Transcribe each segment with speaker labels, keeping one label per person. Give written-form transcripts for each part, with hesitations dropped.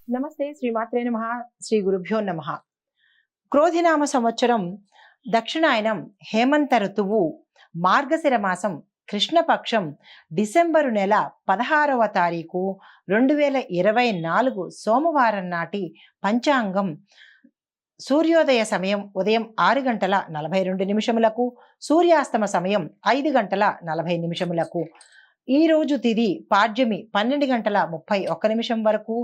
Speaker 1: నమస్తే శ్రీమాత్రే నమః. శ్రీ గురుభ్యో నమః. క్రోధినామ సంవత్సరం దక్షిణాయనం హేమంత ఋతువు మార్గశిర మాసం కృష్ణపక్షం డిసెంబరు నెల 16వ తారీఖు 2024 సోమవారం నాటి పంచాంగం. సూర్యోదయ సమయం ఉదయం 6 గంటల 42 నిమిషములకు, సూర్యాస్తమ సమయం 5 గంటల 40 నిమిషములకు. ఈ రోజు తిథి పాడ్యమి 12 గంటల 31 నిమిషం వరకు.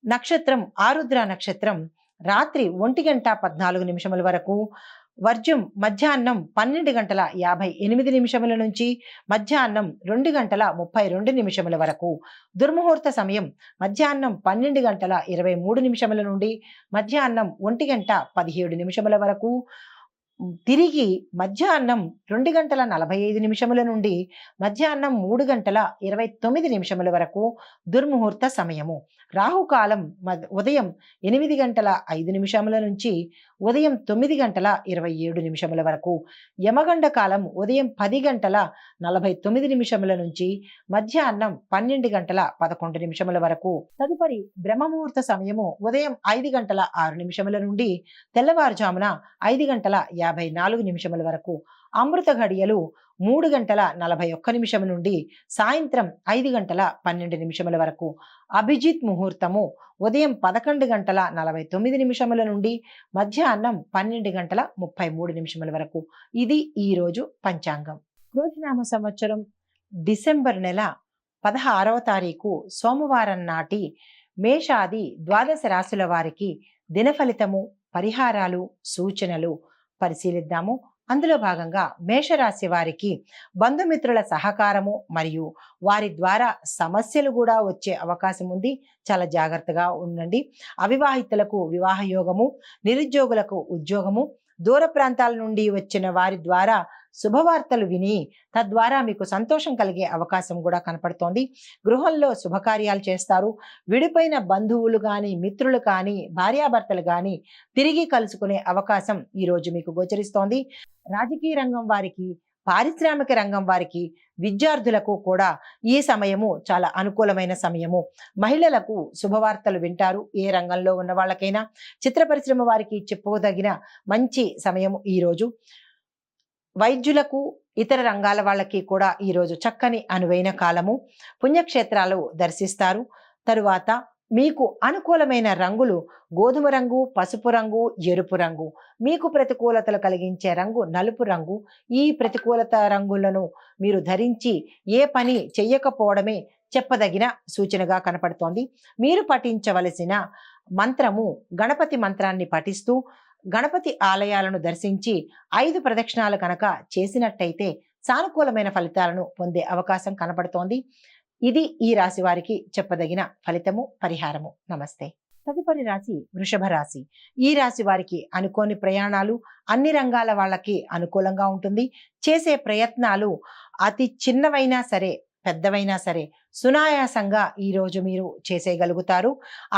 Speaker 1: నక్షత్రం ఆరుద్ర నక్షత్రం రాత్రి 1 గంట 14 నిమిషముల వరకు. వర్జం మధ్యాహ్నం 12 గంటల 58 నిమిషముల నుంచి మధ్యాహ్నం 2 గంటల 32 నిమిషముల వరకు. దుర్ముహూర్త సమయం మధ్యాహ్నం 12 గంటల 23 నిమిషముల నుండి మధ్యాహ్నం 1 గంట 17 నిమిషముల వరకు. తిరిగి మధ్యాహ్నం 2 గంటల 45 నిమిషముల నుండి మధ్యాహ్నం 3 గంటల 29 నిమిషముల వరకు దుర్ముహూర్త సమయము. రాహుకాలం ఉదయం 8 గంటల 5 నిమిషముల నుంచి ఉదయం 9 గంటల 27 నిమిషముల వరకు. యమగండ కాలం ఉదయం 10 గంటల 49 నిమిషముల నుంచి మధ్యాహ్నం 12 గంటల 11 నిమిషముల వరకు. తదుపరి బ్రహ్మముహూర్త సమయము ఉదయం 5 గంటల 6 నిమిషముల నుండి తెల్లవారుజామున 5 గంటల 54 నిమిషముల వరకు. అమృత ఘడియలు 3 గంటల 41 నిమిషం నుండి సాయంత్రం 5 గంటల 12 నిమిషముల వరకు. అభిజిత్ ముహూర్తము ఉదయం 11 గంటల 49 నిమిషముల నుండి మధ్యాహ్నం 12 గంటల 33 నిమిషముల వరకు. ఇది ఈరోజు పంచాంగం. క్రోధినామ సంవత్సరం డిసెంబర్ నెల 16వ తారీఖు సోమవారం నాటి మేషాది ద్వాదశ రాశుల వారికి దినఫలితము, పరిహారాలు, సూచనలు పరిశీలిద్దాము. అందులో భాగంగా మేషరాశి వారికి బంధుమిత్రుల సహకారము మరియు వారి ద్వారా సమస్యలు కూడా వచ్చే అవకాశం ఉంది. చాలా జాగ్రత్తగా ఉండండి. అవివాహితులకు వివాహ యోగము, నిరుద్యోగులకు ఉద్యోగము, దూర ప్రాంతాల నుండి వచ్చిన వారి ద్వారా శుభవార్తలు విని తద్వారా మీకు సంతోషం కలిగే అవకాశం కూడా కనపడుతోంది. గృహంలో శుభకార్యాలు చేస్తారు. విడిపోయిన బంధువులు కానీ, మిత్రులు కానీ, భార్యాభర్తలు కానీ తిరిగి కలుసుకునే అవకాశం ఈరోజు మీకు గోచరిస్తోంది. రాజకీయ రంగం వారికి, పారిశ్రామిక రంగం వారికి, విద్యార్థులకు కూడా ఈ సమయము చాలా అనుకూలమైన సమయము. మహిళలకు శుభవార్తలు వింటారు. ఏ రంగంలో ఉన్న వాళ్ళకైనా, చిత్ర పరిశ్రమ వారికి చెప్పుకోదగిన మంచి సమయము ఈరోజు. వైద్యులకు, ఇతర రంగాల వాళ్ళకి కూడా ఈరోజు చక్కని అనువైన కాలము. పుణ్యక్షేత్రాలు దర్శిస్తారు. తరువాత మీకు అనుకూలమైన రంగులు గోధుమ రంగు, పసుపు రంగు, ఎరుపు రంగు. మీకు ప్రతికూలతలు కలిగించే రంగు నలుపు రంగు. ఈ ప్రతికూలత రంగులను మీరు ధరించి ఏ పని చెయ్యకపోవడమే చెప్పదగిన సూచనగా కనపడుతోంది. మీరు పఠించవలసిన మంత్రము గణపతి మంత్రాన్ని పఠిస్తూ గణపతి ఆలయాలను దర్శించి 5 ప్రదక్షిణాలు కనుక చేసినట్టయితే సానుకూలమైన ఫలితాలను పొందే అవకాశం కనపడుతోంది. ఇది ఈ రాశి వారికి చెప్పదగిన ఫలితము, పరిహారము. నమస్తే. తదుపరి రాశి వృషభ రాశి. ఈ రాశి వారికి అనుకోని ప్రయాణాలు, అన్ని రంగాల వాళ్ళకి అనుకూలంగా ఉంటుంది. చేసే ప్రయత్నాలు అతి చిన్నవైనా సరే, పెద్దవైనా సరే సునాయాసంగా ఈరోజు మీరు చేసేయగలుగుతారు.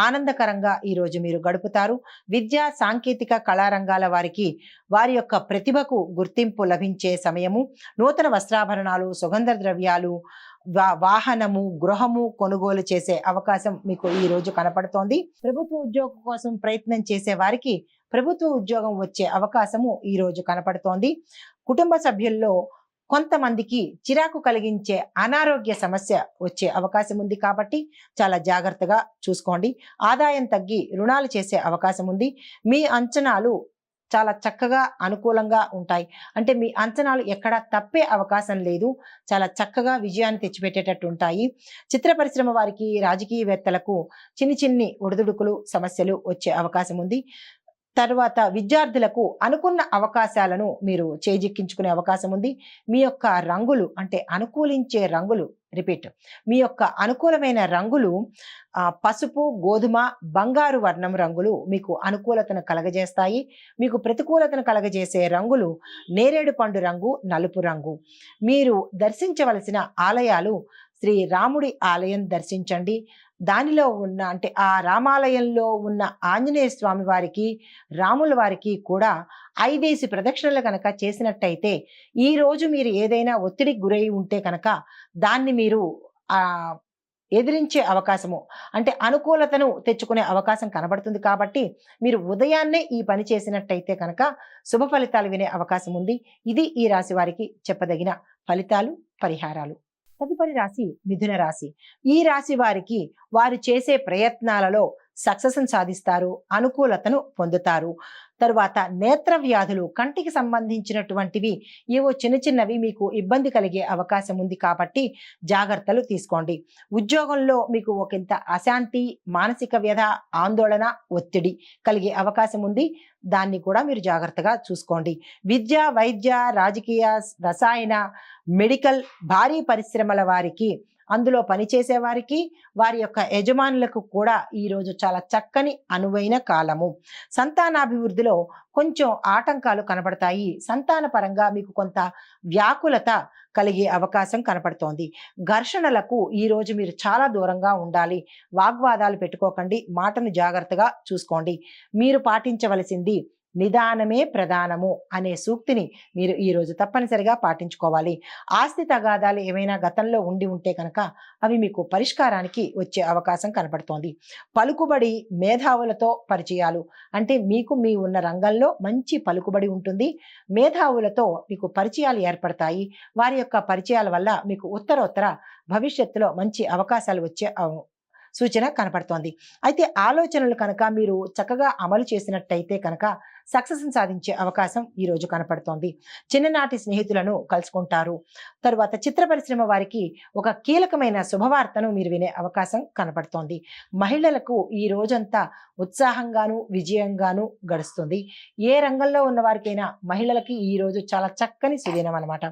Speaker 1: ఆనందకరంగా ఈరోజు మీరు గడుపుతారు. విద్యా, సాంకేతిక, కళారంగాల వారికి వారి యొక్క ప్రతిభకు గుర్తింపు లభించే సమయము. నూతన వస్త్రాభరణాలు, సుగంధ ద్రవ్యాలు, వాహనము, గృహము కొనుగోలు చేసే అవకాశం మీకు ఈ రోజు కనపడుతోంది. ప్రభుత్వ ఉద్యోగం కోసం ప్రయత్నం చేసే వారికి ప్రభుత్వ ఉద్యోగం వచ్చే అవకాశము ఈ రోజు కనపడుతోంది. కుటుంబ సభ్యుల్లో కొంతమందికి చిరాకు కలిగించే అనారోగ్య సమస్య వచ్చే అవకాశం ఉంది కాబట్టి చాలా జాగ్రత్తగా చూసుకోండి. ఆదాయం తగ్గి రుణాలు చేసే అవకాశం ఉంది. మీ అంచనాలు చాలా చక్కగా అనుకూలంగా ఉంటాయి. అంటే మీ అంచనాలు ఎక్కడా తప్పే అవకాశం లేదు. చాలా చక్కగా విజయాన్ని తెచ్చిపెట్టేటట్టు ఉంటాయి. చిత్ర పరిశ్రమ వారికి, రాజకీయవేత్తలకు చిన్ని ఒడిదుడుకులు, సమస్యలు వచ్చే అవకాశం ఉంది. తర్వాత విద్యార్థులకు అనుకున్న అవకాశాలను మీరు చేజిక్కించుకునే అవకాశం ఉంది. మీ యొక్క రంగులు అంటే అనుకూలించే రంగులు మీ యొక్క అనుకూలమైన రంగులు పసుపు, గోధుమ, బంగారు వర్ణం రంగులు మీకు అనుకూలతను కలగజేస్తాయి. మీకు ప్రతికూలతను కలగజేసే రంగులు నేరేడు పండు రంగు, నలుపు రంగు. మీరు దర్శించవలసిన ఆలయాలు శ్రీ రాముడి ఆలయం దర్శించండి. దానిలో ఉన్న అంటే ఆ రామాలయంలో ఉన్న ఆంజనేయ స్వామి వారికి, రాముల వారికి కూడా 5 ప్రదక్షిణలు కనుక చేసినట్టయితే ఈ రోజు మీరు ఏదైనా ఒత్తిడికి గురై ఉంటే కనుక దాన్ని మీరు ఎదిరించే అవకాశము, అంటే అనుకూలతను తెచ్చుకునే అవకాశం కనబడుతుంది. కాబట్టి మీరు ఉదయాన్నే ఈ పని చేసినట్టయితే కనుక శుభ ఫలితాలు వినే అవకాశం ఉంది. ఇది ఈ రాశి వారికి చెప్పదగిన ఫలితాలు, పరిహారాలు. తదుపరి రాశి మిథున రాశి. ఈ రాశి వారికి వారు చేసే ప్రయత్నాలలో సక్సెస్ని సాధిస్తారు, అనుకూలతను పొందుతారు. తరువాత నేత్ర వ్యాధులు, కంటికి సంబంధించినటువంటివి ఏవో చిన్న చిన్నవి మీకు ఇబ్బంది కలిగే అవకాశం ఉంది. కాబట్టి జాగ్రత్తలు తీసుకోండి. ఉద్యోగంలో మీకు ఒకంత అశాంతి, మానసిక వ్యధ, ఆందోళన, ఒత్తిడి కలిగే అవకాశం ఉంది. దాన్ని కూడా మీరు జాగ్రత్తగా చూసుకోండి. విద్య, వైద్య, రాజకీయ, రసాయన, మెడికల్, భారీ పరిశ్రమల వారికి, అందులో పనిచేసే వారికి, వారి యొక్క యజమానులకు కూడా ఈరోజు చాలా చక్కని అనువైన కాలము. సంతానాభివృద్ధిలో కొంచెం ఆటంకాలు కనబడతాయి. సంతాన పరంగా మీకు కొంత వ్యాకులత కలిగే అవకాశం కనపడుతోంది. ఘర్షణలకు ఈరోజు మీరు చాలా దూరంగా ఉండాలి. వాగ్వాదాలు పెట్టుకోకండి. మాటను జాగ్రత్తగా చూసుకోండి. మీరు పాటించవలసింది నిదానమే ప్రధానము అనే సూక్తిని మీరు ఈరోజు తప్పనిసరిగా పాటించుకోవాలి. ఆస్తి తగాదాలు ఏమైనా గతంలో ఉండి ఉంటే కనుక అవి మీకు పరిష్కారానికి వచ్చే అవకాశం కనపడుతోంది. పలుకుబడి, మేధావులతో పరిచయాలు, అంటే మీకు మీ ఉన్న రంగంలో మంచి పలుకుబడి ఉంటుంది. మేధావులతో మీకు పరిచయాలు ఏర్పడతాయి. వారి యొక్క పరిచయాల వల్ల మీకు ఉత్తరోత్తర భవిష్యత్తులో మంచి అవకాశాలు వచ్చే సూచన కనపడుతోంది. అయితే ఆలోచనలు కనుక మీరు చక్కగా అమలు చేసినట్టయితే కనుక సక్సెస్ని సాధించే అవకాశం ఈరోజు కనపడుతోంది. చిన్ననాటి స్నేహితులను కలుసుకుంటారు. తరువాత చిత్ర పరిశ్రమ వారికి ఒక కీలకమైన శుభవార్తను మీరు వినే అవకాశం కనపడుతోంది. మహిళలకు ఈ రోజంతా ఉత్సాహంగాను, విజయంగాను గడుస్తుంది. ఏ రంగంలో ఉన్న వారికైనా మహిళలకి ఈ రోజు చాలా చక్కని సుదినం అన్నమాట.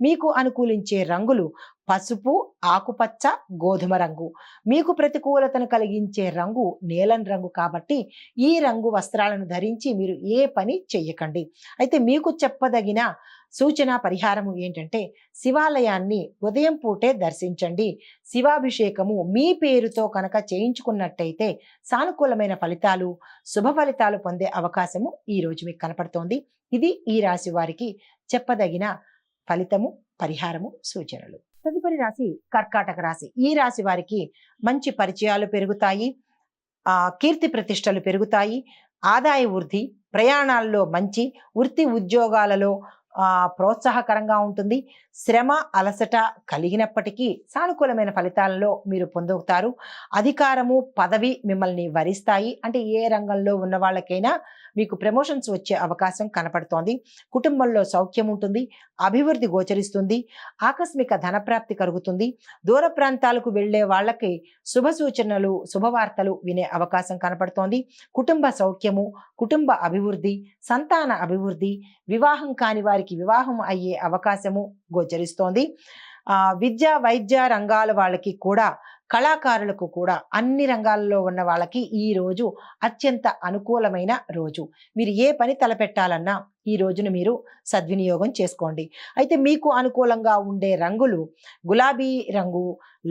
Speaker 1: మీకు అనుకూలించే రంగులు పసుపు, ఆకుపచ్చ, గోధుమ రంగు. మీకు ప్రతికూలతను కలిగించే రంగు నీలం రంగు. కాబట్టి ఈ రంగు వస్త్రాలను ధరించి మీరు ఏ పని చెయ్యకండి. అయితే మీకు చెప్పదగిన సూచన, పరిహారము ఏంటంటే శివాలయాన్ని ఉదయం పూటే దర్శించండి. శివాభిషేకము మీ పేరుతో కనుక చేయించుకున్నట్టయితే సానుకూలమైన ఫలితాలు, శుభ ఫలితాలు పొందే అవకాశము ఈ రోజు మీకు కనపడుతోంది. ఇది ఈ రాశి వారికి చెప్పదగిన ఫలితము, పరిహారము, సూచనలు. తదుపరి రాశి కర్కాటక రాశి. ఈ రాశి వారికి మంచి పరిచయాలు పెరుగుతాయి, కీర్తి ప్రతిష్టలు పెరుగుతాయి, ఆదాయ వృద్ధి, ప్రయాణాల్లో మంచి, వృత్తి ఉద్యోగాలలో ప్రోత్సాహకరంగా ఉంటుంది. శ్రమ, అలసట కలిగినప్పటికీ సానుకూలమైన ఫలితాలలో మీరు పొందుతారు. అధికారము, పదవి మిమ్మల్ని వరిస్తాయి. అంటే ఏ రంగంలో ఉన్న వాళ్ళకైనా మీకు ప్రమోషన్స్ వచ్చే అవకాశం కనపడుతోంది. కుటుంబంలో సౌఖ్యం ఉంటుంది, అభివృద్ధి గోచరిస్తుంది, ఆకస్మిక ధనప్రాప్తి కలుగుతుంది. దూర ప్రాంతాలకు వెళ్లే వాళ్ళకి శుభ సూచనలు, శుభవార్తలు వినే అవకాశం కనపడుతోంది. కుటుంబ సౌఖ్యము, కుటుంబ అభివృద్ధి, సంతాన అభివృద్ధి, వివాహం కాని వారికి వివాహం అయ్యే అవకాశము గోచరిస్తోంది. విద్య, వైద్య రంగాల వాళ్ళకి కూడా, కళాకారులకు కూడా, అన్ని రంగాల్లో ఉన్న వాళ్ళకి ఈ రోజు అత్యంత అనుకూలమైన రోజు. మీరు ఏ పని తలపెట్టాలన్నా ఈ రోజును మీరు సద్వినియోగం చేసుకోండి. అయితే మీకు అనుకూలంగా ఉండే రంగులు గులాబీ రంగు,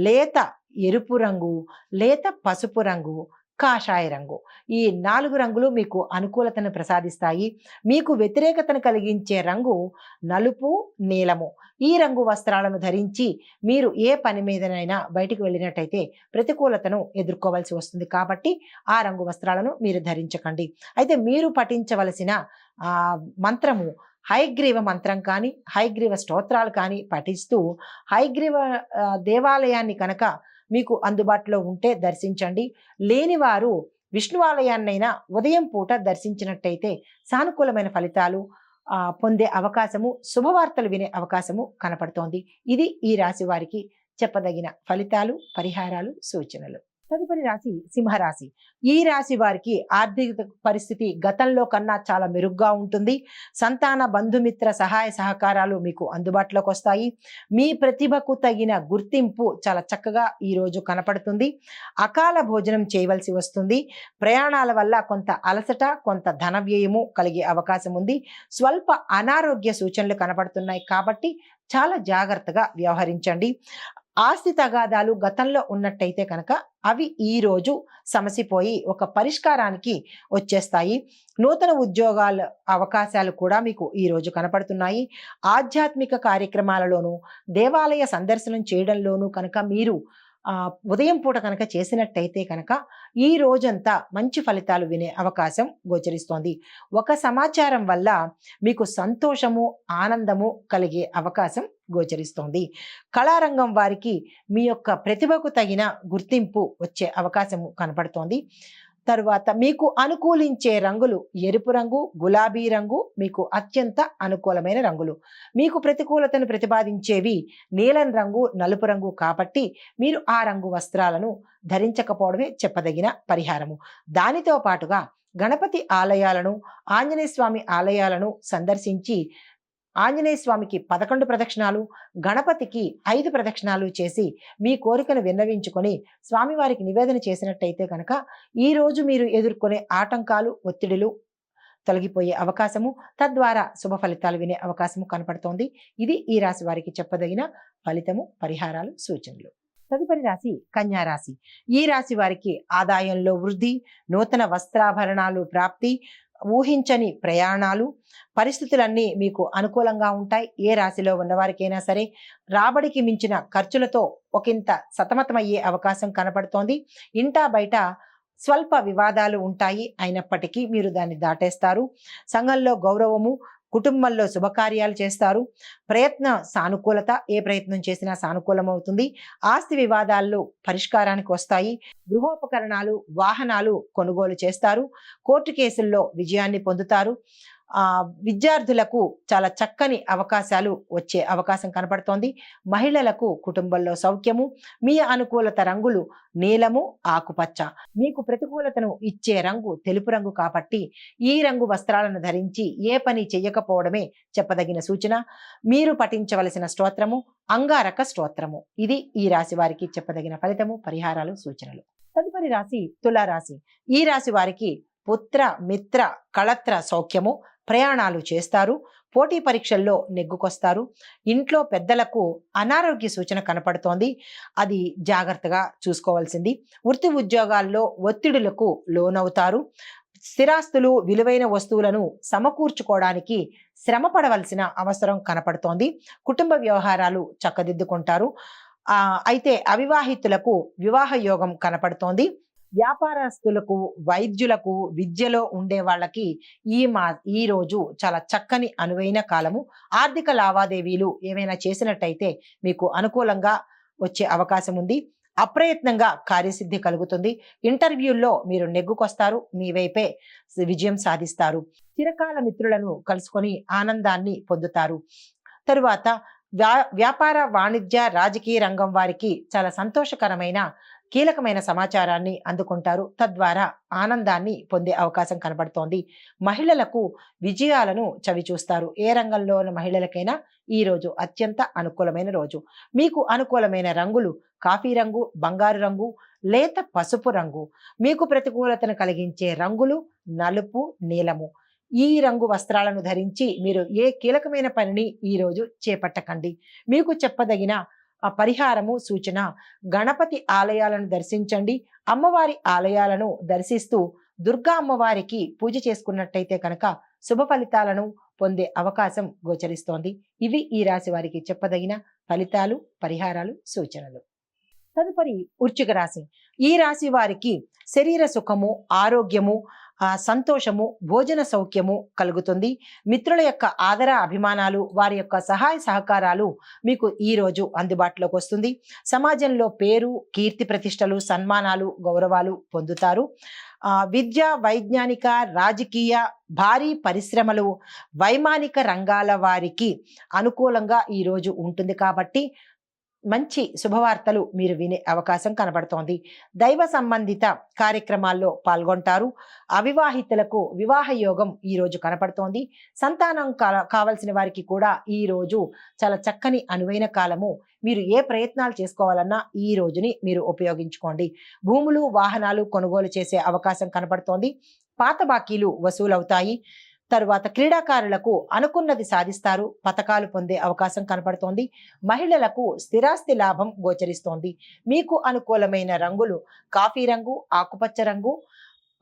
Speaker 1: లేత ఎరుపు రంగు, లేత పసుపు రంగు, కాషాయ రంగు. ఈ 4 రంగులు మీకు అనుకూలతను ప్రసాదిస్తాయి. మీకు వ్యతిరేకతను కలిగించే రంగు నలుపు, నీలము. ఈ రంగు వస్త్రాలను ధరించి మీరు ఏ పని మీదనైనా బయటికి వెళ్ళినట్టయితే ప్రతికూలతను ఎదుర్కోవాల్సి వస్తుంది. కాబట్టి ఆ రంగు వస్త్రాలను మీరు ధరించకండి. అయితే మీరు పఠించవలసిన మంత్రము హయగ్రీవ మంత్రం కానీ, హయగ్రీవ స్తోత్రాలు కానీ పఠిస్తూ హయగ్రీవ దేవాలయాన్ని కనుక మీకు అందుబాటులో ఉంటే దర్శించండి. లేనివారు విష్ణువాలయాన్నైనా ఉదయం పూట దర్శించినట్టయితే సానుకూలమైన ఫలితాలు పొందే అవకాశము, శుభవార్తలు వినే అవకాశము కనపడుతోంది. ఇది ఈ రాశి వారికి చెప్పదగిన ఫలితాలు, పరిహారాలు, సూచనలు. తదుపరి రాశి సింహరాశి. ఈ రాశి వారికి ఆర్థిక పరిస్థితి గతంలో కన్నా చాలా మెరుగ్గా ఉంటుంది. సంతాన, బంధుమిత్ర సహాయ సహకారాలు మీకు అందుబాటులోకి వస్తాయి. మీ ప్రతిభకు తగిన గుర్తింపు చాలా చక్కగా ఈరోజు కనపడుతుంది. అకాల భోజనం చేయవలసి వస్తుంది. ప్రయాణాల వల్ల కొంత అలసట, కొంత ధన వ్యయము కలిగే అవకాశం ఉంది. స్వల్ప అనారోగ్య సూచనలు కనపడుతున్నాయి. కాబట్టి చాలా జాగ్రత్తగా వ్యవహరించండి. ఆస్తి తగాదాలు గతంలో ఉన్నట్టయితే కనుక అవి ఈరోజు సమసిపోయి ఒక పరిష్కారానికి వచ్చేస్తాయి. నూతన ఉద్యోగాల అవకాశాలు కూడా మీకు ఈరోజు కనపడుతున్నాయి. ఆధ్యాత్మిక కార్యక్రమాలలోనూ, దేవాలయ సందర్శనం చేయడంలోనూ కనుక మీరు ఉదయం పూట కనుక చేసినట్టయితే కనుక ఈ రోజంతా మంచి ఫలితాలు వినే అవకాశం గోచరిస్తోంది. ఒక సమాచారం వల్ల మీకు సంతోషము, ఆనందము కలిగే అవకాశం గోచరిస్తోంది. కళారంగం వారికి మీ యొక్క ప్రతిభకు తగిన గుర్తింపు వచ్చే అవకాశము కనపడుతోంది. తరువాత మీకు అనుకూలించే రంగులు ఎరుపు రంగు, గులాబీ రంగు మీకు అత్యంత అనుకూలమైన రంగులు. మీకు ప్రతికూలతను ప్రతిపాదించేవి నీలం రంగు, నలుపు రంగు కాబట్టి మీరు ఆ రంగు వస్త్రాలను ధరించకపోవడమే చెప్పదగిన పరిహారము. దానితో పాటుగా గణపతి ఆలయాలను, ఆంజనేయ స్వామి ఆలయాలను సందర్శించి ఆంజనేయ స్వామికి 11 ప్రదక్షిణాలు, గణపతికి 5 ప్రదక్షిణాలు చేసి మీ కోరికను విన్నవించుకొని స్వామివారికి నివేదన చేసినట్టయితే కనుక ఈరోజు మీరు ఎదుర్కొనే ఆటంకాలు, ఒత్తిడులు తొలగిపోయే అవకాశము, తద్వారా శుభ ఫలితాలు వినే అవకాశము కనపడుతోంది. ఇది ఈ రాశి వారికి చెప్పదగిన ఫలితము, పరిహారాలు, సూచనలు. తదుపరి రాశి కన్యా రాశి. ఈ రాశి వారికి ఆదాయంలో వృద్ధి, నూతన వస్త్రాభరణాలు ప్రాప్తి, ఊహించని ప్రయాణాలు, పరిస్థితులన్నీ మీకు అనుకూలంగా ఉంటాయి. ఏ రాశిలో ఉన్నవారికైనా సరే రాబడికి మించిన ఖర్చులతో ఒకంత సతమతమయ్యే అవకాశం కనపడుతోంది. ఇంటా బయట స్వల్ప వివాదాలు ఉంటాయి, అయినప్పటికీ మీరు దాన్ని దాటేస్తారు. సంఘంలో గౌరవము, కుటుంబంలో శుభకార్యాలు చేస్తారు. ప్రయత్న సానుకూలత, ఏ ప్రయత్నం చేసినా సానుకూలమవుతుంది. ఆస్తి వివాదాల్లో పరిష్కారానికి వస్తాయి. గృహోపకరణాలు, వాహనాలు కొనుగోలు చేస్తారు. కోర్టు కేసుల్లో విజయాన్ని పొందుతారు. విద్యార్థులకు చాలా చక్కని అవకాశాలు వచ్చే అవకాశం కనపడుతోంది. మహిళలకు కుటుంబంలో సౌఖ్యము. మీ అనుకూలత రంగులు నీలము, ఆకుపచ్చ. మీకు ప్రతికూలతను ఇచ్చే రంగు తెలుపు రంగు కాబట్టి ఈ రంగు వస్త్రాలను ధరించి ఏ పని చెయ్యకపోవడమే చెప్పదగిన సూచన. మీరు పఠించవలసిన స్తోత్రము అంగారక స్తోత్రము. ఇది ఈ రాశి వారికి చెప్పదగిన ఫలితము, పరిహారాలు, సూచనలు. తదుపరి రాశి తులారాశి. ఈ రాశి వారికి పుత్ర, మిత్ర, కళత్ర సౌఖ్యము. ప్రయాణాలు చేస్తారు. పోటీ పరీక్షల్లో నెగ్గుకొస్తారు. ఇంట్లో పెద్దలకు అనారోగ్య సూచన కనపడుతోంది, అది జాగ్రత్తగా చూసుకోవాల్సింది. వృత్తి ఉద్యోగాల్లో ఒత్తిడులకు లోనవుతారు. స్థిరాస్తులు, విలువైన వస్తువులను సమకూర్చుకోవడానికి శ్రమ పడవలసిన అవసరం కనపడుతోంది. కుటుంబ వ్యవహారాలు చక్కదిద్దుకుంటారు. అయితే అవివాహితులకు వివాహ యోగం కనపడుతోంది. వ్యాపారస్తులకు, వైద్యులకు, విద్యలో ఉండే వాళ్ళకి ఈ రోజు చాలా చక్కని అనువైన కాలము. ఆర్థిక లావాదేవీలు ఏమైనా చేసినట్టయితే మీకు అనుకూలంగా వచ్చే అవకాశం ఉంది. అప్రయత్నంగా కార్యసిద్ధి కలుగుతుంది. ఇంటర్వ్యూల్లో మీరు నెగ్గుకొస్తారు, మీ వైపే విజయం సాధిస్తారు. చిరకాల మిత్రులను కలుసుకొని ఆనందాన్ని పొందుతారు. తరువాత వ్యాపార, వాణిజ్య, రాజకీయ రంగం వారికి చాలా సంతోషకరమైన కీలకమైన సమాచారాన్ని అందుకుంటారు. తద్వారా ఆనందాన్ని పొందే అవకాశం కనబడుతోంది. మహిళలకు విజయాలను చవిచూస్తారు. ఏ రంగంలో ఉన్న మహిళలకైనా ఈ రోజు అత్యంత అనుకూలమైన రోజు. మీకు అనుకూలమైన రంగులు కాఫీ రంగు, బంగారు రంగు, లేత పసుపు రంగు. మీకు ప్రతికూలతను కలిగించే రంగులు నలుపు, నీలము. ఈ రంగు వస్త్రాలను ధరించి మీరు ఏ కీలకమైన పనిని ఈ రోజు చేపట్టకండి. మీకు చెప్పదగిన పరిహారము, సూచన గణపతి ఆలయాలను దర్శించండి. అమ్మవారి ఆలయాలను దర్శిస్తూ దుర్గా అమ్మవారికి పూజ చేసుకున్నట్టయితే కనుక శుభ ఫలితాలను పొందే అవకాశం గోచరిస్తోంది. ఇవి ఈ రాశి వారికి చెప్పదగిన ఫలితాలు, పరిహారాలు, సూచనలు. తదుపరి వృశ్చిక రాశి. ఈ రాశి వారికి శరీర సుఖము, ఆరోగ్యము, సంతోషము, భోజన సౌఖ్యము కలుగుతుంది. మిత్రుల యొక్క ఆదర అభిమానాలు, వారి యొక్క సహాయ సహకారాలు మీకు ఈ రోజు అందుబాటులోకి వస్తుంది. సమాజంలో పేరు, కీర్తి ప్రతిష్టలు, సన్మానాలు, గౌరవాలు పొందుతారు. విద్య, వైజ్ఞానిక, రాజకీయ, భారీ పరిశ్రమలు, వైమానిక రంగాల వారికి అనుకూలంగా ఈ రోజు ఉంటుంది కాబట్టి మంచి శుభవార్తలు మీరు వినే అవకాశం కనబడుతోంది. దైవ సంబంధిత కార్యక్రమాల్లో పాల్గొంటారు. అవివాహితులకు వివాహ యోగం ఈ రోజు కనపడుతోంది. సంతానం కావలసిన వారికి కూడా ఈ రోజు చాలా చక్కని అనువైన కాలము. మీరు ఏ ప్రయత్నాలు చేసుకోవాలన్నా ఈ రోజుని మీరు ఉపయోగించుకోండి. భూములు, వాహనాలు కొనుగోలు చేసే అవకాశం కనపడుతోంది. పాత బాకీలు వసూలవుతాయి. తరువాత క్రీడాకారులకు అనుకున్నది సాధిస్తారు. పతకాలు పొందే అవకాశం కనపడుతోంది. మహిళలకు స్థిరాస్తి లాభం గోచరిస్తోంది. మీకు అనుకూలమైన రంగులు కాఫీ రంగు, ఆకుపచ్చ రంగు,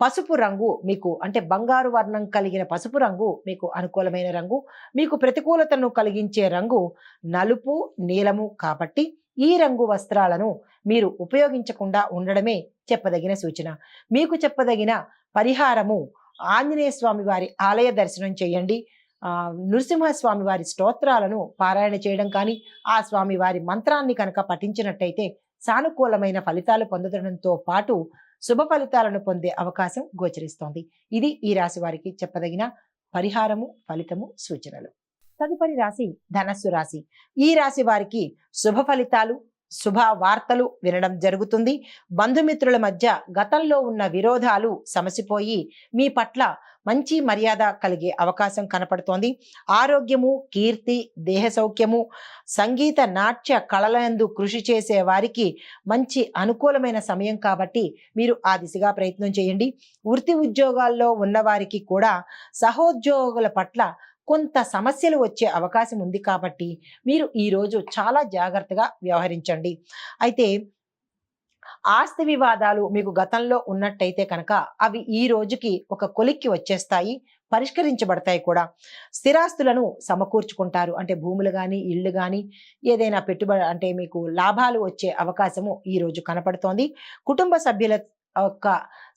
Speaker 1: పసుపు రంగు. మీకు అంటే బంగారు వర్ణం కలిగిన పసుపు రంగు మీకు అనుకూలమైన రంగు. మీకు ప్రతికూలతను కలిగించే రంగు నలుపు, నీలము కాబట్టి ఈ రంగు వస్త్రాలను మీరు ఉపయోగించకుండా ఉండడమే చెప్పదగిన సూచన. మీకు చెప్పదగిన పరిహారము ఆంజనేయ స్వామి వారి ఆలయ దర్శనం చేయండి. నృసింహస్వామి వారి స్తోత్రాలను పారాయణ చేయడం కానీ, ఆ స్వామి వారి మంత్రాన్ని కనుక పఠించినట్టయితే సానుకూలమైన ఫలితాలు పొందడంతో పాటు శుభ ఫలితాలను పొందే అవకాశం గోచరిస్తోంది. ఇది ఈ రాశి వారికి చెప్పదగిన పరిహారము, ఫలితము, సూచనలు. తదుపరి రాశి ధనస్సు రాశి. ఈ రాశి వారికి శుభ ఫలితాలు, శుభ వార్తలు వినడం జరుగుతుంది. బంధుమిత్రుల మధ్య గతంలో ఉన్న విరోధాలు సమసిపోయి మీ పట్ల మంచి మర్యాద కలిగే అవకాశం కనపడుతోంది. ఆరోగ్యము, కీర్తి, దేహ సౌఖ్యము, సంగీత నాట్య కళలందు కృషి చేసే వారికి మంచి అనుకూలమైన సమయం కాబట్టి మీరు ఆ దిశగా ప్రయత్నం చేయండి. వృత్తి ఉద్యోగాల్లో ఉన్నవారికి కూడా సహోద్యోగుల పట్ల కొంత సమస్యలు వచ్చే అవకాశం ఉంది కాబట్టి మీరు ఈరోజు చాలా జాగ్రత్తగా వ్యవహరించండి. అయితే ఆస్తి వివాదాలు మీకు గతంలో ఉన్నట్టయితే కనుక అవి ఈ రోజుకి ఒక కొలిక్కి వచ్చేస్తాయి, పరిష్కరించబడతాయి కూడా. స్థిరాస్తులను సమకూర్చుకుంటారు. అంటే భూములు కానీ, ఇళ్ళు కానీ, ఏదైనా పెట్టుబడి అంటే మీకు లాభాలు వచ్చే అవకాశము ఈ రోజు కనపడుతోంది. కుటుంబ సభ్యుల యొక్క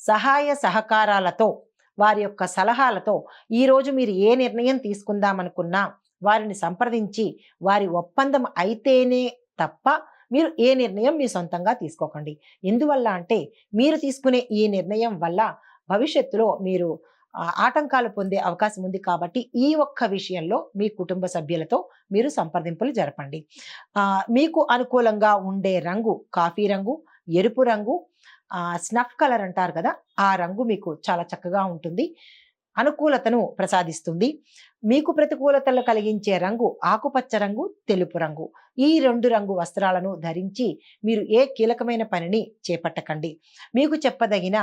Speaker 1: సహాయ సహకారాలతో, వారి యొక్క సలహాలతో ఈరోజు మీరు ఏ నిర్ణయం తీసుకుందామనుకున్నా వారిని సంప్రదించి వారి ఒప్పందం అయితేనే తప్ప మీరు ఏ నిర్ణయం మీ సొంతంగా తీసుకోకండి. ఎందువల్ల అంటే మీరు తీసుకునే ఈ నిర్ణయం వల్ల భవిష్యత్తులో మీరు ఆటంకాలు పొందే అవకాశం ఉంది కాబట్టి ఈ ఒక్క విషయంలో మీ కుటుంబ సభ్యులతో మీరు సంప్రదింపులు జరపండి. మీకు అనుకూలంగా ఉండే రంగు కాఫీ రంగు, ఎరుపు రంగు, స్నఫ్ కలర్ అంటారు కదా, ఆ రంగు మీకు చాలా చక్కగా ఉంటుంది, అనుకూలతను ప్రసాదిస్తుంది. మీకు ప్రతికూలతలు కలిగించే రంగు ఆకుపచ్చ రంగు, తెలుపు రంగు. ఈ 2 రంగు వస్త్రాలను ధరించి మీరు ఏ కీలకమైన పనిని చేపట్టకండి. మీకు చెప్పదగిన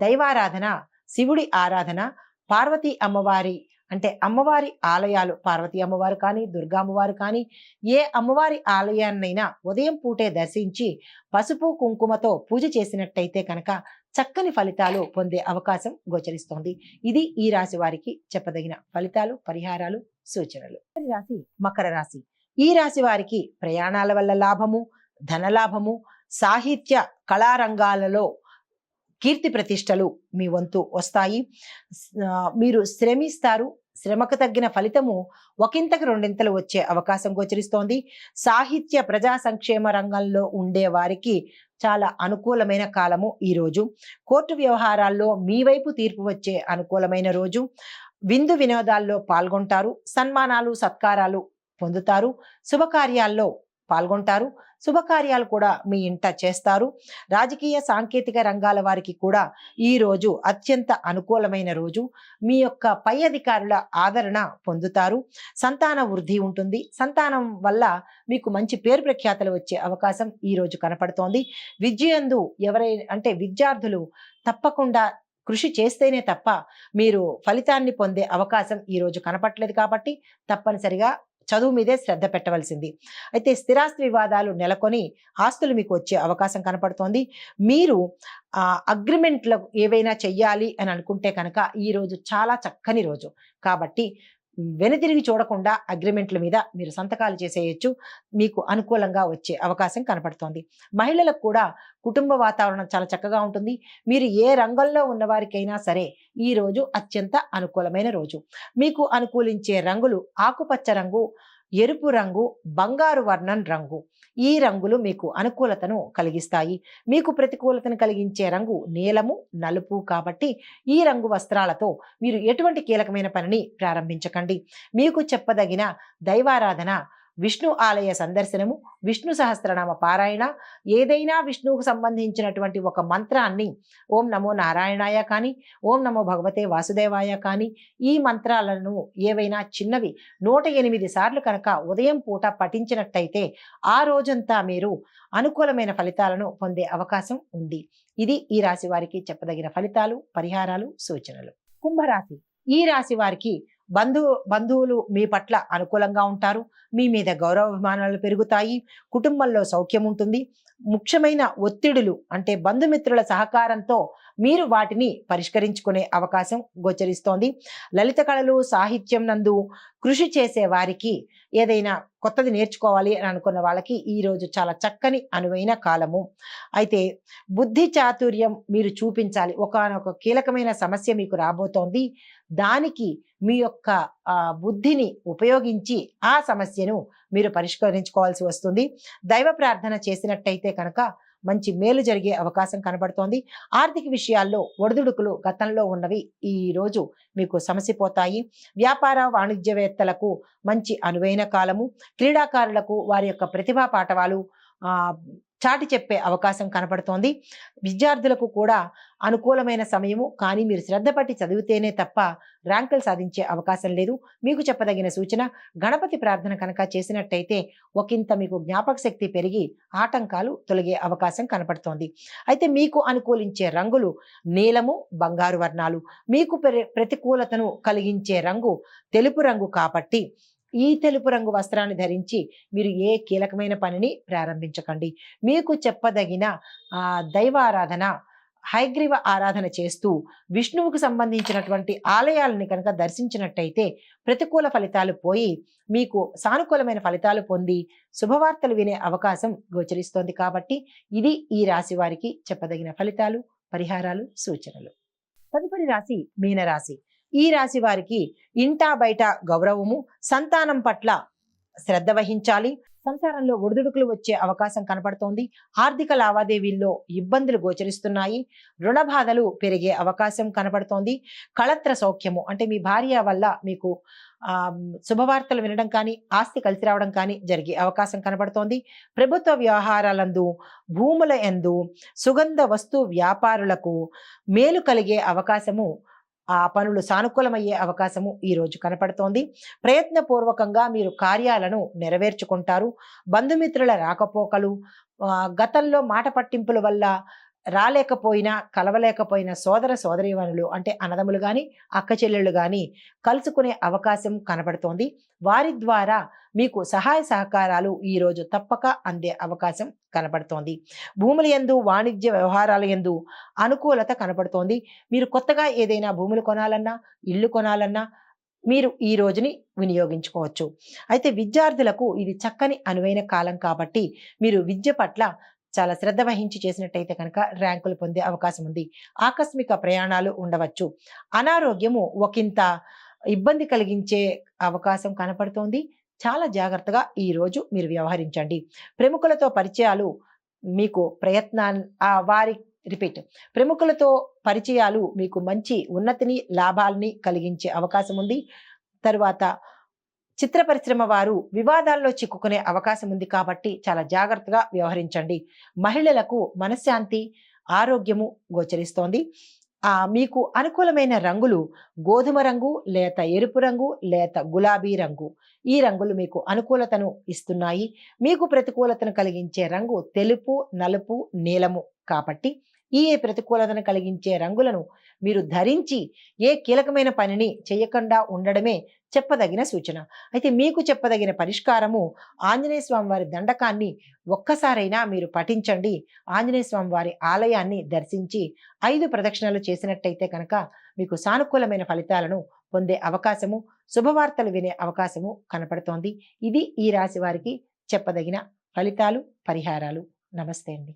Speaker 1: దైవారాధన, శివుడి ఆరాధన, పార్వతీ అమ్మవారి అంటే అమ్మవారి ఆలయాలు, పార్వతీ అమ్మవారు కానీ, దుర్గా అమ్మవారు కానీ, ఏ అమ్మవారి ఆలయాన్నైనా ఉదయం పూటే దర్శించి పసుపు కుంకుమతో పూజ చేసినట్టయితే కనుక చక్కని ఫలితాలు పొందే అవకాశం గోచరిస్తోంది. ఇది ఈ రాశి వారికి చెప్పదగిన ఫలితాలు, పరిహారాలు, సూచనలు. రాశి మకర రాశి. ఈ రాశి వారికి ప్రయాణాల వల్ల లాభము, ధనలాభము, సాహిత్య కళారంగాలలో కీర్తి ప్రతిష్టలు మీ వంతు వస్తాయి. మీరు శ్రమిస్తారు. శ్రమకు తగ్గిన ఫలితము ఒకంతకు రెండింతలు వచ్చే అవకాశం గోచరిస్తోంది. సాహిత్య ప్రజా సంక్షేమ రంగంలో ఉండే వారికి చాలా అనుకూలమైన కాలము ఈరోజు. కోర్టు వ్యవహారాల్లో మీ వైపు తీర్పు వచ్చే అనుకూలమైన రోజు. విందు వినోదాల్లో పాల్గొంటారు. సన్మానాలు, సత్కారాలు పొందుతారు. శుభకార్యాల్లో పాల్గొంటారు. శుభకార్యాలు కూడా మీ ఇంట చేస్తారు. రాజకీయ సాంకేతిక రంగాల వారికి కూడా ఈ రోజు అత్యంత అనుకూలమైన రోజు. మీ యొక్క పై అధికారుల ఆదరణ పొందుతారు. సంతాన వృద్ధి ఉంటుంది. సంతానం వల్ల మీకు మంచి పేరు ప్రఖ్యాతలు వచ్చే అవకాశం ఈ రోజు కనపడుతోంది. విద్యందు విద్యార్థులు తప్పకుండా కృషి చేస్తేనే తప్ప మీరు ఫలితాన్ని పొందే అవకాశం ఈ రోజు కనపట్లేదు కాబట్టి తప్పనిసరిగా చదువు మీదే శ్రద్ధ పెట్టవలసింది. అయితే స్థిరాస్తి వివాదాలు నెలకొని ఆస్తులు మీకు వచ్చే అవకాశం కనపడుతోంది. మీరు అగ్రిమెంట్లు ఏవైనా చెయ్యాలి అని అనుకుంటే కనుక ఈ రోజు చాలా చక్కని రోజు కాబట్టి వెనుతిరిగి చూడకుండా అగ్రిమెంట్ల మీద మీరు సంతకాలు చేసేయచ్చు. మీకు అనుకూలంగా వచ్చే అవకాశం కనపడుతోంది. మహిళలకు కూడా కుటుంబ వాతావరణం చాలా చక్కగా ఉంటుంది. మీరు ఏ రంగంలో ఉన్నవారికైనా సరే ఈ రోజు అత్యంత అనుకూలమైన రోజు. మీకు అనుకూలించే రంగులు ఆకుపచ్చ రంగు, ఎరుపు రంగు, బంగారు వర్ణం రంగు. ఈ రంగులు మీకు అనుకూలతను కలిగిస్తాయి. మీకు ప్రతికూలతను కలిగించే రంగు నీలము, నలుపు కాబట్టి ఈ రంగు వస్త్రాలతో మీరు ఎటువంటి కీలకమైన పనిని ప్రారంభించకండి. మీకు చెప్పదగిన దైవారాధన విష్ణు ఆలయ సందర్శనము, విష్ణు సహస్రనామ పారాయణ, ఏదైనా విష్ణువుకు సంబంధించినటువంటి ఒక మంత్రాన్ని ఓం నమో నారాయణాయ కానీ, ఓం నమో భగవతే వాసుదేవాయ కానీ, ఈ మంత్రాలను ఏవైనా చిన్నవి 108 సార్లు కనుక ఉదయం పూట పఠించినట్టయితే ఆ రోజంతా మీరు అనుకూలమైన ఫలితాలను పొందే అవకాశం ఉంది. ఇది ఈ రాశి వారికి చెప్పదగిన ఫలితాలు, పరిహారాలు, సూచనలు. కుంభరాశి. ఈ రాశి వారికి బంధువులు మీ పట్ల అనుకూలంగా ఉంటారు. మీ మీద గౌరవాభిమానాలు పెరుగుతాయి. కుటుంబంలో సౌఖ్యం ఉంటుంది. ముఖ్యమైన ఒత్తిడులు అంటే బంధుమిత్రుల సహకారంతో మీరు వాటిని పరిష్కరించుకునే అవకాశం గోచరిస్తోంది. లలిత కళలు, సాహిత్యం నందు కృషి చేసే వారికి, ఏదైనా కొత్తది నేర్చుకోవాలి అని అనుకున్న వాళ్ళకి ఈరోజు చాలా చక్కని అనువైన కాలము. అయితే బుద్ధి చాతుర్యం మీరు చూపించాలి. ఒకానొక కీలకమైన సమస్య మీకు రాబోతోంది. దానికి మీ యొక్క బుద్ధిని ఉపయోగించి ఆ సమస్యను మీరు పరిష్కరించుకోవాల్సి వస్తుంది. దైవ ప్రార్థన చేసినట్టయితే కనుక మంచి మేలు జరిగే అవకాశం కనబడుతోంది. ఆర్థిక విషయాల్లో ఒడిదుడుకులు గతంలో ఉన్నవి ఈ రోజు మీకు సమసిపోతాయి. వ్యాపార వాణిజ్యవేత్తలకు మంచి అనువైన కాలము. క్రీడాకారులకు వారి యొక్క ప్రతిభా పాటవాలు చాటి చెప్పే అవకాశం కనపడుతోంది. విద్యార్థులకు కూడా అనుకూలమైన సమయము, కానీ మీరు శ్రద్ధ పట్టి చదివితేనే తప్ప ర్యాంకులు సాధించే అవకాశం లేదు. మీకు చెప్పదగిన సూచన, గణపతి ప్రార్థన కనుక చేసినట్టయితే ఒకంత మీకు జ్ఞాపక శక్తి పెరిగి ఆటంకాలు తొలగే అవకాశం కనపడుతోంది. అయితే మీకు అనుకూలించే రంగులు నీలము, బంగారు వర్ణాలు. మీకు ప్రతికూలతను కలిగించే రంగు తెలుపు రంగు కాబట్టి ఈ తెలుపు రంగు వస్త్రాన్ని ధరించి మీరు ఏ కీలకమైన పనిని ప్రారంభించకండి. మీకు చెప్పదగిన దైవారాధన, హయగ్రీవ ఆరాధన చేస్తూ విష్ణువుకు సంబంధించినటువంటి ఆలయాలని కనుక దర్శించినట్టయితే ప్రతికూల ఫలితాలు పోయి మీకు సానుకూలమైన ఫలితాలు పొంది శుభవార్తలు వినే అవకాశం గోచరిస్తోంది. కాబట్టి ఇది ఈ రాశి వారికి చెప్పదగిన ఫలితాలు, పరిహారాలు, సూచనలు. తదుపరి రాశి మీనరాశి. ఈ రాశి వారికి ఇంటా బయట గౌరవము, సంతానం పట్ల శ్రద్ధ వహించాలి. సంసారంలో ఒడిదుడుకులు వచ్చే అవకాశం కనపడుతోంది. ఆర్థిక లావాదేవీల్లో ఇబ్బందులు గోచరిస్తున్నాయి. రుణ బాధలు పెరిగే అవకాశం కనపడుతోంది. కళత్ర సౌఖ్యము అంటే మీ భార్య వల్ల మీకు శుభవార్తలు వినడం కానీ, ఆస్తి కలిసి రావడం కానీ జరిగే అవకాశం కనపడుతోంది. ప్రభుత్వ వ్యవహారాలందు, భూముల యందు, సుగంధ వస్తు వ్యాపారులకు మేలు కలిగే అవకాశము, ఆ పనులు సానుకూలమయ్యే అవకాశము ఈ రోజు కనపడుతోంది. ప్రయత్నపూర్వకంగా మీరు కార్యాలను నెరవేర్చుకుంటారు. బంధుమిత్రుల రాకపోకలు, గతంలో మాట పట్టింపుల వల్ల రాలేకపోయినా, కలవలేకపోయిన సోదర సోదరీమణులు అంటే అన్నదమ్ములు కానీ, అక్క చెల్లెళ్ళు కానీ కలుసుకునే అవకాశం కనపడుతోంది. వారి ద్వారా మీకు సహాయ సహకారాలు ఈరోజు తప్పక అందే అవకాశం కనపడుతోంది. భూముల యందు, వాణిజ్య వ్యవహారాల యందు అనుకూలత కనపడుతోంది. మీరు కొత్తగా ఏదైనా భూములు కొనాలన్నా, ఇల్లు కొనాలన్నా మీరు ఈ రోజుని వినియోగించుకోవచ్చు. అయితే విద్యార్థులకు ఇది చక్కని అనువైన కాలం కాబట్టి మీరు విద్య పట్ల చాలా శ్రద్ధ వహించి చేసినట్టయితే కనుక ర్యాంకులు పొందే అవకాశం ఉంది. ఆకస్మిక ప్రయాణాలు ఉండవచ్చు. అనారోగ్యము ఒకంత ఇబ్బంది కలిగించే అవకాశం కనపడుతోంది. చాలా జాగ్రత్తగా ఈ రోజు మీరు వ్యవహరించండి. ప్రముఖులతో పరిచయాలు మీకు ప్రముఖులతో పరిచయాలు మీకు మంచి ఉన్నతిని, లాభాలని కలిగించే అవకాశం ఉంది. తరువాత చిత్ర పరిశ్రమ వారు వివాదాల్లో చిక్కుకునే అవకాశం ఉంది కాబట్టి చాలా జాగ్రత్తగా వ్యవహరించండి. మహిళలకు మనశ్శాంతి, ఆరోగ్యము గోచరిస్తోంది. మీకు అనుకూలమైన రంగులు గోధుమ రంగు, లేత ఎరుపు రంగు, లేత గులాబీ రంగు. ఈ రంగులు మీకు అనుకూలతను ఇస్తున్నాయి. మీకు ప్రతికూలతను కలిగించే రంగు తెలుపు, నలుపు, నీలము కాబట్టి ఈ ప్రతికూలతను కలిగించే రంగులను మీరు ధరించి ఏ కీలకమైన పనిని చేయకుండా ఉండడమే చెప్పదగిన సూచన. అయితే మీకు చెప్పదగిన పరిష్కారము, ఆంజనేయ స్వామి వారి దండకాన్ని ఒక్కసారైనా మీరు పఠించండి. ఆంజనేయ స్వామి వారి ఆలయాన్ని దర్శించి 5 ప్రదక్షిణలు చేసినట్టయితే కనుక మీకు సానుకూలమైన ఫలితాలను పొందే అవకాశము, శుభవార్తలు వినే అవకాశము కనపడుతోంది. ఇది ఈ రాశి వారికి చెప్పదగిన ఫలితాలు, పరిహారాలు. నమస్తే అండి.